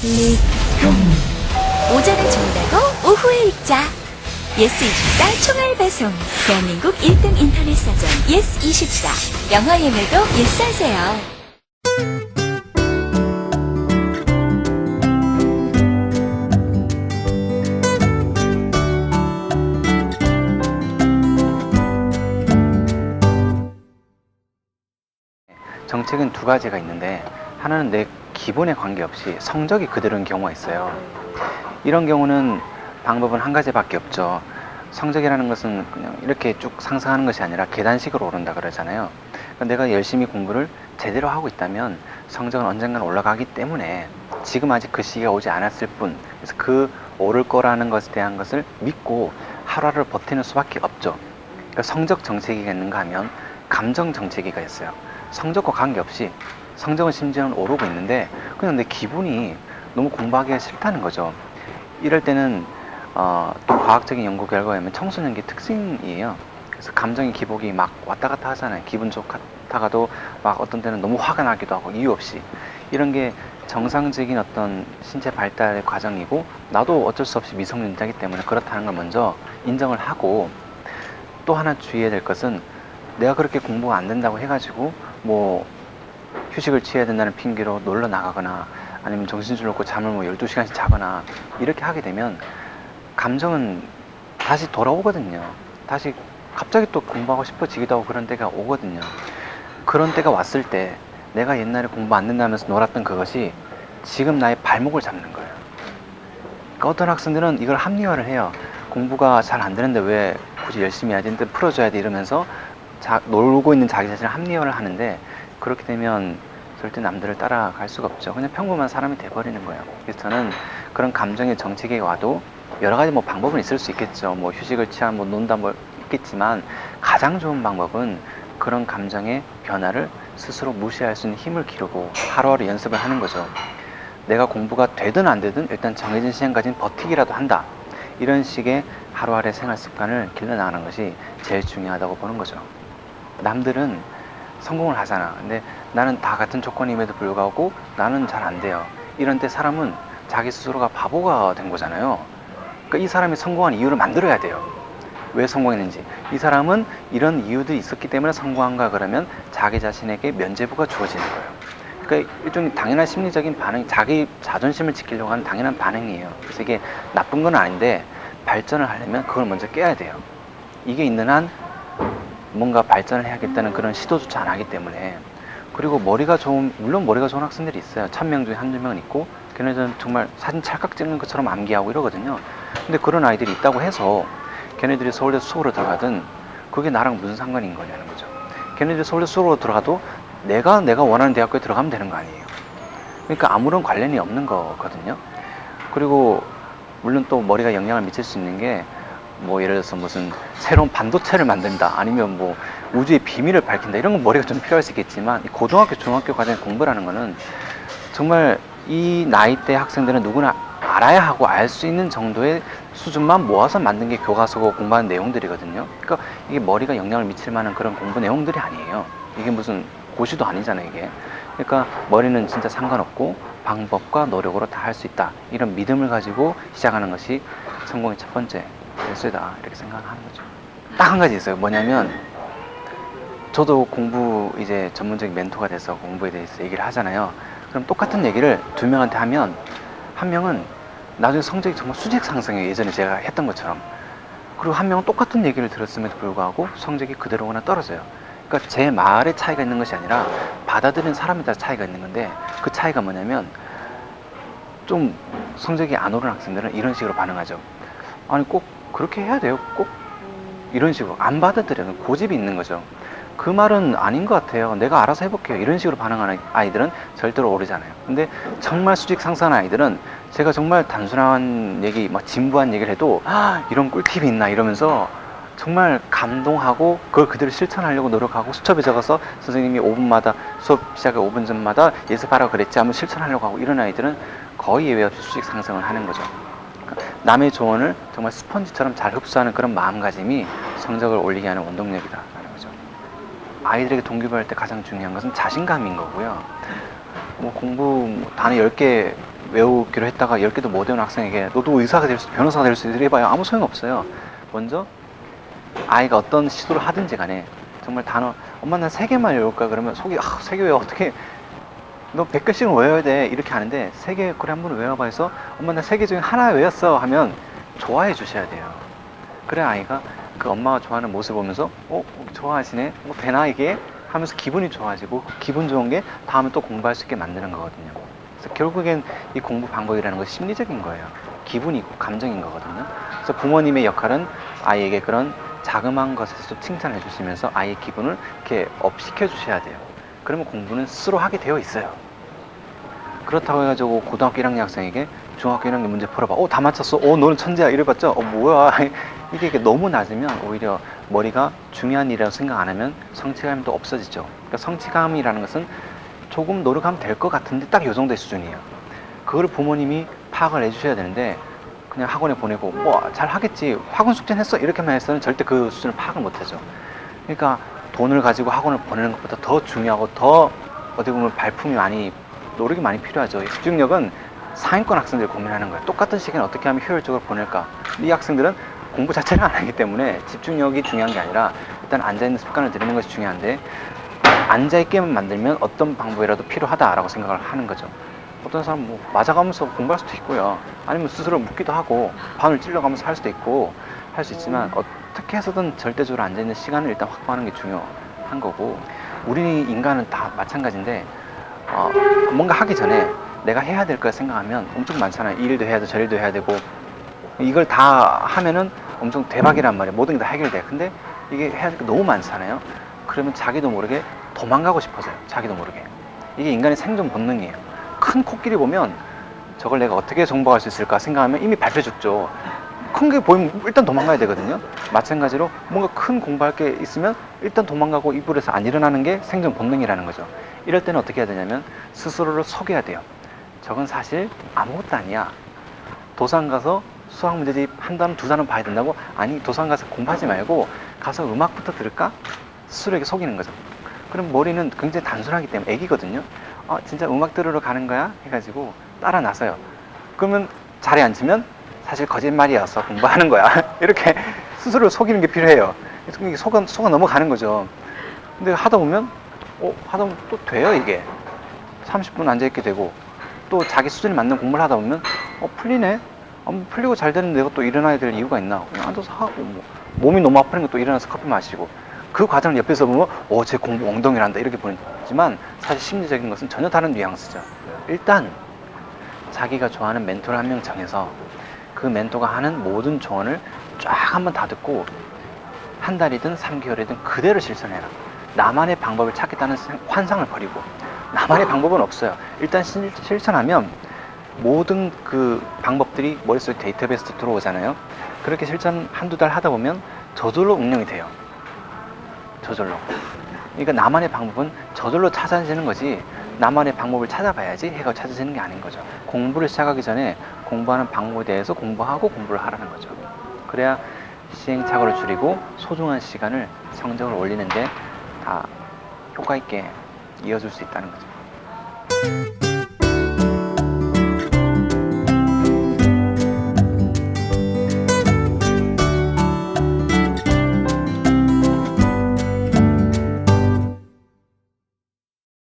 리금. 오전에 준다고 오후에 읽자. 예스24 총알 배송. 대한민국 1등 인터넷 사전 예스24. 영화 예매도 예스하세요. 정책은 두 가지가 있는데, 하나는 내 기본에 관계없이 성적이 그대로인 경우가 있어요. 이런 경우는 방법은 한 가지밖에 없죠. 성적이라는 것은 그냥 이렇게 쭉 상승하는 것이 아니라 계단식으로 오른다 그러잖아요. 그러니까 내가 열심히 공부를 제대로 하고 있다면 성적은 언젠가는 올라가기 때문에 지금 아직 그 시기가 오지 않았을 뿐, 그래서 그 오를 거라는 것에 대한 것을 믿고 하루하루 버티는 수밖에 없죠. 그러니까 성적 정체기가 있는가 하면 감정 정체기가 있어요. 성적과 관계없이 성적은 심지어는 오르고 있는데 그냥 내 기분이 너무 공부하기가 싫다는 거죠. 이럴 때는 또 과학적인 연구 결과에 의하면 청소년기 특징이에요. 그래서 감정의 기복이 막 왔다 갔다 하잖아요. 기분 좋다가도 막 어떤 때는 너무 화가 나기도 하고 이유 없이. 이런 게 정상적인 어떤 신체 발달의 과정이고, 나도 어쩔 수 없이 미성년자이기 때문에 그렇다는 걸 먼저 인정을 하고, 또 하나 주의해야 될 것은 내가 그렇게 공부가 안 된다고 해가지고 뭐 휴식을 취해야 된다는 핑계로 놀러 나가거나 아니면 정신줄 놓고 잠을 뭐 12시간씩 자거나 이렇게 하게 되면 감정은 다시 돌아오거든요. 다시 갑자기 또 공부하고 싶어지기도 하고 그런 때가 오거든요. 그런 때가 왔을 때 내가 옛날에 공부 안 된다면서 놀았던 그것이 지금 나의 발목을 잡는 거예요. 그러니까 어떤 학생들은 이걸 합리화를 해요. 공부가 잘 안 되는데 왜 굳이 열심히 해야지, 풀어줘야 돼 이러면서 놀고 있는 자기 자신을 합리화를 하는데, 그렇게 되면 절대 남들을 따라갈 수가 없죠. 그냥 평범한 사람이 돼버리는 거예요. 그래서 저는 그런 감정의 정체기에 와도 여러 가지 뭐 방법은 있을 수 있겠죠. 뭐 휴식을 취한 뭐 논다 뭐 있겠지만, 가장 좋은 방법은 그런 감정의 변화를 스스로 무시할 수 있는 힘을 기르고 하루하루 연습을 하는 거죠. 내가 공부가 되든 안 되든 일단 정해진 시간까지는 버티기라도 한다. 이런 식의 하루하루의 생활 습관을 길러나가는 것이 제일 중요하다고 보는 거죠. 남들은 성공을 하잖아. 근데 나는 다 같은 조건임에도 불구하고 나는 잘 안 돼요. 이런 때 사람은 자기 스스로가 바보가 된 거잖아요. 그러니까 이 사람이 성공한 이유를 만들어야 돼요. 왜 성공했는지. 이 사람은 이런 이유들이 있었기 때문에 성공한가, 그러면 자기 자신에게 면죄부가 주어지는 거예요. 그러니까 일종의 당연한 심리적인 반응, 자기 자존심을 지키려고 하는 당연한 반응이에요. 그래서 이게 나쁜 건 아닌데, 발전을 하려면 그걸 먼저 깨야 돼요. 이게 있는 한 뭔가 발전을 해야겠다는 그런 시도조차 안 하기 때문에. 그리고 물론 머리가 좋은 학생들이 있어요. 1000명 중에 한두 명은 있고, 걔네들은 정말 사진 찰칵 찍는 것처럼 암기하고 이러거든요. 근데 그런 아이들이 있다고 해서 걔네들이 서울대 수석으로 들어가든 그게 나랑 무슨 상관인 거냐는 거죠. 걔네들이 서울대 수석으로 들어가도 내가 원하는 대학교에 들어가면 되는 거 아니에요. 그러니까 아무런 관련이 없는 거거든요. 그리고 물론 또 머리가 영향을 미칠 수 있는 게, 뭐 예를 들어서 무슨 새로운 반도체를 만든다, 아니면 뭐 우주의 비밀을 밝힌다, 이런 건 머리가 좀 필요할 수 있겠지만, 고등학교 중학교 과정의 공부라는 거는 정말 이 나이대 학생들은 누구나 알아야 하고 알 수 있는 정도의 수준만 모아서 만든 게 교과서고 공부하는 내용들이거든요. 그러니까 이게 머리가 영향을 미칠 만한 그런 공부 내용들이 아니에요. 이게 무슨 고시도 아니잖아요, 이게. 그러니까 머리는 진짜 상관없고 방법과 노력으로 다 할 수 있다, 이런 믿음을 가지고 시작하는 것이 성공의 첫 번째 열쇠다, 이렇게 생각하는 거죠. 딱 한 가지 있어요. 뭐냐면, 저도 공부 이제 전문적인 멘토가 돼서 공부에 대해서 얘기를 하잖아요. 그럼 똑같은 얘기를 두 명한테 하면 한 명은 나중에 성적이 정말 수직 상승해요. 예전에 제가 했던 것처럼. 그리고 한 명은 똑같은 얘기를 들었음에도 불구하고 성적이 그대로거나 떨어져요. 그러니까 제 말에 차이가 있는 것이 아니라 받아들이는 사람에 따라 차이가 있는 건데, 그 차이가 뭐냐면, 좀 성적이 안 오른 학생들은 이런 식으로 반응하죠. 아니 꼭 그렇게 해야 돼요? 꼭 이런 식으로 안 받아들여요. 고집이 있는 거죠. 그 말은 아닌 것 같아요. 내가 알아서 해볼게요. 이런 식으로 반응하는 아이들은 절대로 오르잖아요. 근데 정말 수직 상승하는 아이들은 제가 정말 단순한 얘기, 막 진부한 얘기를 해도 이런 꿀팁이 있나 이러면서 정말 감동하고 그걸 그대로 실천하려고 노력하고, 수첩에 적어서 선생님이 5분마다 수업 시작에 5분 전마다 예습하라고 그랬지 하면 실천하려고 하고, 이런 아이들은 거의 예외 없이 수직 상승을 하는 거죠. 그러니까 남의 조언을 정말 스펀지처럼 잘 흡수하는 그런 마음가짐이 성적을 올리게 하는 원동력이다라는 거죠. 아이들에게 동기부여할 때 가장 중요한 것은 자신감인 거고요. 뭐 공부 단어 10개 외우기로 했다가 10개도 못 외운 학생에게 너도 의사가 될 수, 변호사가 될 수 있어 해봐요. 아무 소용없어요. 먼저 아이가 어떤 시도를 하든지 간에 정말 단어, 엄마 난 3개만 외울까? 그러면 속이 3개 외워. 어떻게 너 100개씩은 외워야 돼. 이렇게 하는데 3개 그래 한번 외워봐 해서 엄마 나 3개 중에 하나 외웠어 하면 좋아해 주셔야 돼요. 그래 아이가 그 엄마가 좋아하는 모습을 보면서 좋아하시네? 뭐 되나 이게? 하면서 기분이 좋아지고 기분 좋은 게 다음에 또 공부할 수 있게 만드는 거거든요. 그래서 결국엔 이 공부 방법이라는 것이 심리적인 거예요. 기분이고 감정인 거거든요. 그래서 부모님의 역할은 아이에게 그런 자그마한 것에서 칭찬해 주시면서 아이의 기분을 이렇게 업시켜 주셔야 돼요. 그러면 공부는 스스로 하게 되어 있어요. 그렇다고 해가지고 고등학교 1학년 학생에게 중학교 1학년 문제 풀어봐. 다 맞췄어. 너는 천재야. 이래봤자 뭐야. 이게 너무 낮으면 오히려 머리가 중요한 일이라고 생각 안 하면 성취감이 또 없어지죠. 그러니까 성취감이라는 것은 조금 노력하면 될 것 같은데 딱 이 정도의 수준이에요. 그걸 부모님이 파악을 해주셔야 되는데 그냥 학원에 보내고 뭐 잘 하겠지. 학원 숙제는 했어. 이렇게만 해서는 절대 그 수준을 파악을 못하죠. 그러니까 돈을 가지고 학원을 보내는 것보다 더 중요하고 더 어떻게 보면 발품이 많이 노력이 많이 필요하죠. 집중력은 상위권 학생들이 고민하는 거예요. 똑같은 시간에 어떻게 하면 효율적으로 보낼까. 이 학생들은 공부 자체를 안 하기 때문에 집중력이 중요한 게 아니라 일단 앉아있는 습관을 들이는 것이 중요한데 앉아있게만 만들면 어떤 방법이라도 필요하다라고 생각을 하는 거죠. 어떤 사람은 뭐 맞아가면서 공부할 수도 있고요. 아니면 스스로 묻기도 하고 바늘 찔러가면서 할 수도 있고 할 수 있지만 어떻게 해서든 절대적으로 앉아있는 시간을 일단 확보하는 게 중요한 거고 우리 인간은 다 마찬가지인데 뭔가 하기 전에 내가 해야 될 걸 생각하면 엄청 많잖아요. 이 일도 해야 되고 저 일도 해야 되고 이걸 다 하면은 엄청 대박이란 말이에요. 모든 게 다 해결돼. 근데 이게 해야 될 게 너무 많잖아요. 그러면 자기도 모르게 도망가고 싶어져요. 자기도 모르게. 이게 인간의 생존 본능이에요. 큰 코끼리 보면 저걸 내가 어떻게 정복할 수 있을까 생각하면 이미 밟혀 죽죠. 큰 게 보이면 일단 도망가야 되거든요. 마찬가지로 뭔가 큰 공부할 게 있으면 일단 도망가고 이불에서 안 일어나는 게 생존 본능이라는 거죠. 이럴 때는 어떻게 해야 되냐면 스스로를 속여야 돼요. 저건 사실 아무것도 아니야. 도서관 가서 수학 문제집 한 단원 두 단원 봐야 된다고? 아니 도서관 가서 공부하지 말고 가서 음악부터 들을까? 스스로에게 속이는 거죠. 그럼 머리는 굉장히 단순하기 때문에 애기거든요. 진짜 음악 들으러 가는 거야? 해가지고 따라 나서요. 그러면 자리에 앉으면 사실 거짓말이어서 공부하는 거야. 이렇게 스스로를 속이는 게 필요해요. 이게 속아 넘어가는 거죠. 근데 하다 보면 또 돼요 이게. 30분 앉아있게 되고 또 자기 수준에 맞는 공부를 하다 보면 풀리네. 풀리고 잘 되는데 내가 또 일어나야 될 이유가 있나. 그냥 앉아서 하고 몸이 너무 아프니까 또 일어나서 커피 마시고 그 과정을 옆에서 보면 쟤 공부 엉덩이란다 이렇게 보이지만 사실 심리적인 것은 전혀 다른 뉘앙스죠. 일단 자기가 좋아하는 멘토를 한 명 정해서 그 멘토가 하는 모든 조언을 쫙 한번 다 듣고 한 달이든 3개월이든 그대로 실천해라. 나만의 방법을 찾겠다는 환상을 버리고 나만의 방법은 없어요. 일단 실천하면 모든 그 방법들이 머릿속에 데이터베이스로 들어오잖아요. 그렇게 실천 한두 달 하다 보면 저절로 응용이 돼요. 저절로. 그러니까 나만의 방법은 저절로 찾아지는 거지 나만의 방법을 찾아봐야지 해가 찾아지는 게 아닌 거죠. 공부를 시작하기 전에 공부하는 방법에 대해서 공부하고 공부를 하라는 거죠. 그래야 시행착오를 줄이고 소중한 시간을 성적을 올리는데 다 효과 있게 이어줄 수 있다는 거죠.